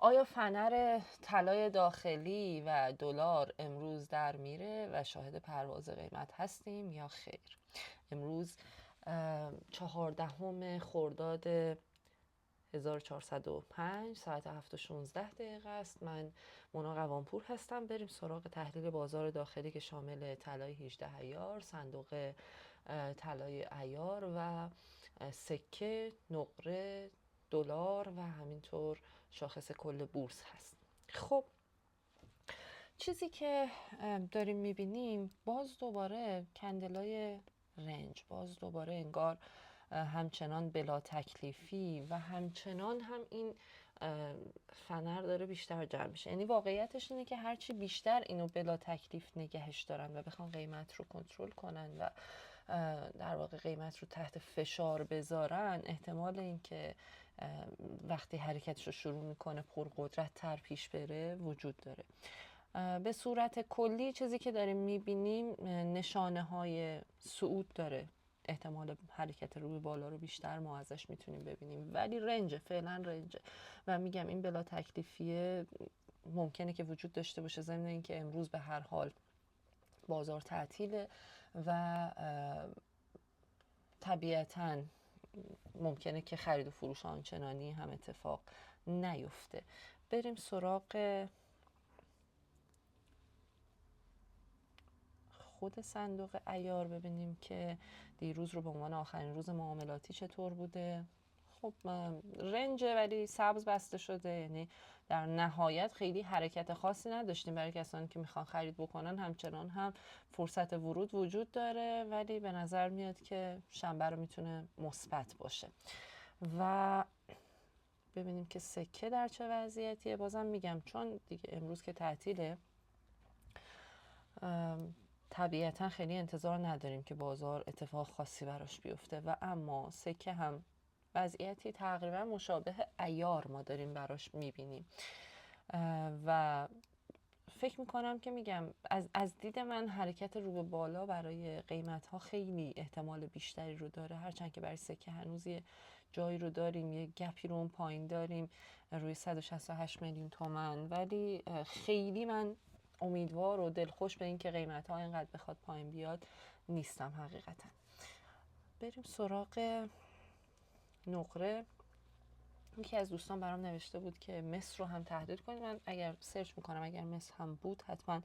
آیا فنر طلای داخلی و دلار امروز در میره و شاهد پرواز قیمت هستیم یا خیر؟ امروز 14 خرداد 1405 ساعت 7:16 است. من مونا قوانپور هستم. بریم سراغ تحلیل بازار داخلی که شامل طلای 18 عیار، صندوق طلای عیار و سکه، نقره، دلار و همینطور شاخص کل بورس هست. خب چیزی که داریم میبینیم باز دوباره کندلای رنج، باز دوباره انگار همچنان بلا تکلیفی و همچنان هم این فنر داره بیشتر جمع میشه. یعنی واقعیتش اینه که هرچی بیشتر اینو بلا تکلیف نگهش دارن و بخوان قیمت رو کنترل کنن و در واقع قیمت رو تحت فشار بذارن، احتمال این که وقتی حرکتش رو شروع میکنه پرقدرت تر پیش بره وجود داره. به صورت کلی چیزی که داریم میبینیم نشانه های صعود داره. احتمال حرکت روی بالا رو بیشتر ما ازش میتونیم ببینیم، ولی رنجه، فعلا رنجه و میگم این بلا تکلیفیه ممکنه که وجود داشته باشه، ضمن اینکه امروز به هر حال بازار تعطیله و طبیعتاً ممکنه که خرید و فروش آنچنانی هم اتفاق نیفته. بریم سراغ خود صندوق عیار ببینیم که دیروز رو به عنوان آخرین روز معاملاتی چطور بوده. خب رنجه ولی سبز بسته شده، یعنی در نهایت خیلی حرکت خاصی نداشتیم برای کسانی که میخوان خرید بکنن. همچنان هم فرصت ورود وجود داره ولی به نظر میاد که شنبه رو میتونه مثبت باشه. و ببینیم که سکه در چه وضعیتیه. بازم میگم چون دیگه امروز که تعطیله طبیعتا خیلی انتظار نداریم که بازار اتفاق خاصی براش بیفته و اما سکه هم وضعیتی تقریبا مشابه عیار ما داریم براش میبینیم و فکر میکنم که میگم از دید من حرکت رو به بالا برای قیمت ها خیلی احتمال بیشتری رو داره، هرچند که برای سکه هنوز یه جایی رو داریم، یه گپی رو اون پایین داریم روی 168 میلیون تومان، ولی خیلی من امیدوار و دلخوش به این که قیمت ها اینقدر بخواد پایین بیاد نیستم حقیقتا. بریم سراغ نقره. یکی از دوستان برام نوشته بود که مس رو هم تحلیل کنیم. من اگر سرچ میکنم اگر مس هم بود حتما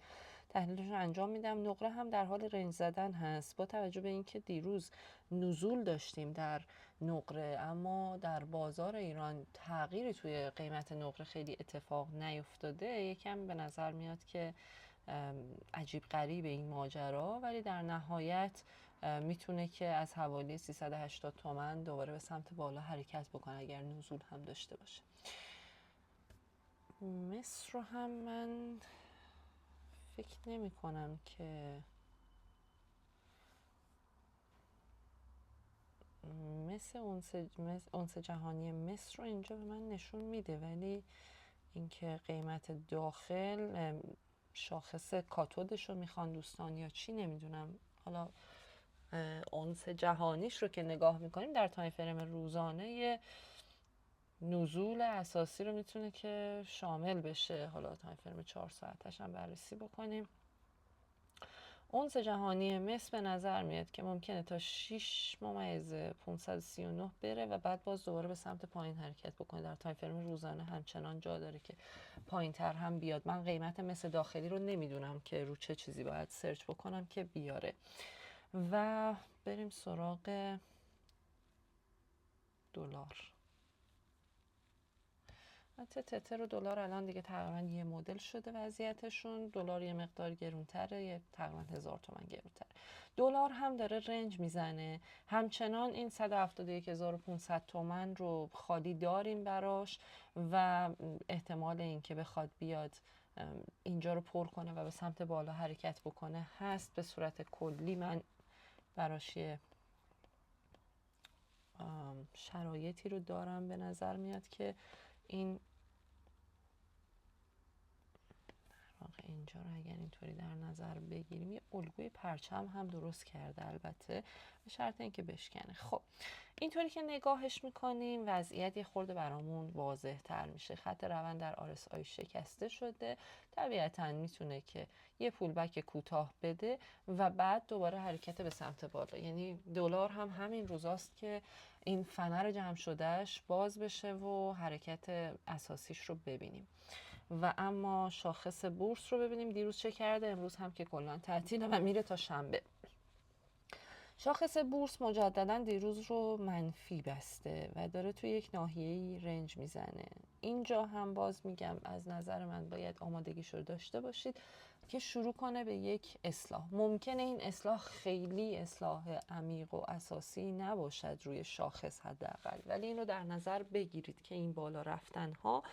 تحلیلش رو انجام میدم. نقره هم در حال رنج زدن هست با توجه به اینکه دیروز نزول داشتیم در نقره اما در بازار ایران تغییری توی قیمت نقره خیلی اتفاق نیفتاده. یکم به نظر میاد که عجیب غریب این ماجرا، ولی در نهایت میتونه که از حوالی 380 تومن دوباره به سمت بالا حرکت بکنه اگر نزول هم داشته باشه. مصر رو هم من فکر نمی کنم که مثل اونس جهانی مصر رو اینجا به من نشون میده، ولی اینکه قیمت داخل شاخص کاتودش رو میخوان دوستان یا چی نمیدونم. حالا اونس جهانیش رو که نگاه میکنیم در تایم فریم روزانه نزول اساسی رو میتونه که شامل بشه. حالا تایم فریم 4 ساعتش هم بررسی بکنیم. اونس جهانی مس به نظر میاد که ممکنه تا 6.539 بره و بعد باز دوباره به سمت پایین حرکت بکنه. در تایم فریم روزانه همچنان جا داره که پایین تر هم بیاد. من قیمت مس داخلی رو نمیدونم که رو چه چیزی باید سرچ بکنم که بیاره. و بریم سراغ دلار. تتر و دلار الان دیگه تقریبا یه مدل شده وضعیتشون. دلار یه مقدار گرونتره، یه تقریبا 1000 تومان گرونتره. دلار هم داره رنج میزنه، همچنان این 171,500 تومان رو خالی داریم براش و احتمال این که بخواد بیاد اینجا رو پر کنه و به سمت بالا حرکت بکنه هست. به صورت کلی من براش یه شرایطی رو دارم. به نظر میاد که این اینجا رو اگر اینطوری در نظر بگیریم، یه الگوی پرچم هم درست کرده، البته به شرط اینکه بشکنه. خب اینطوری که نگاهش میکنیم وضعیت یه خورده برامون واضح تر میشه. خط روند در RSI شکسته شده، طبیعتاً میتونه که یه پولبک کوتاه بده و بعد دوباره حرکت به سمت بالا. یعنی دلار هم همین روزاست که این فنر جمع شدهش باز بشه و حرکت اساسیش رو ببینیم. و اما شاخص بورس رو ببینیم دیروز چه کرده. امروز هم که کلا تعطیله و میره تا شنبه. شاخص بورس مجددا دیروز رو منفی بسته و داره توی یک ناحیه‌ای رنج میزنه. اینجا هم باز میگم از نظر من باید آمادگیش رو داشته باشید که شروع کنه به یک اصلاح. ممکنه این اصلاح خیلی اصلاح عمیق و اساسی نباشد روی شاخص حداقل، ولی اینو در نظر بگیرید که این بالا رفتن ها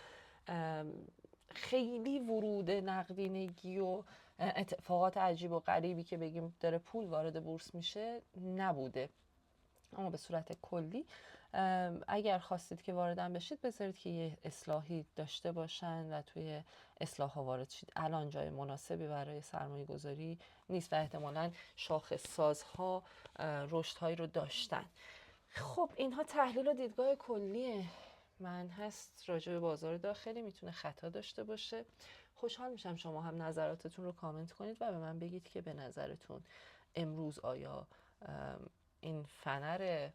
خیلی ورود نقدینگی و اتفاقات عجیب و غریبی که بگیم داره پول وارد بورس میشه نبوده. اما به صورت کلی اگر خواستید که واردن بشید بذارید که یه اصلاحی داشته باشن و توی اصلاح ها وارد شید. الان جای مناسبی برای سرمایه گذاری نیست و احتمالاً شاخص سازها رشدهایی رو داشتن. خب اینها تحلیل و دیدگاه کلیه من هست راجع به بازار داخلی. میتونه خطا داشته باشه. خوشحال میشم شما هم نظراتتون رو کامنت کنید و به من بگید که به نظرتون امروز آیا این فنر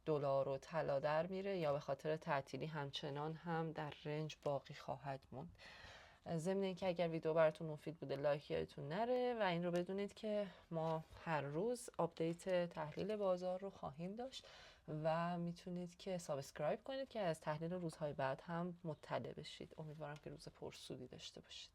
دلار و طلا در میره یا به خاطر تعطیلی همچنان هم در رنج باقی خواهد موند. ضمن اینکه اگر ویدیو براتون مفید بوده لایک یادتون نره و این رو بدونید که ما هر روز آپدیت تحلیل بازار رو خواهیم داشت و میتونید که سابسکرایب کنید که از تحلیل روزهای بعد هم مطلع بشید. امیدوارم که روز پرسودی داشته باشید.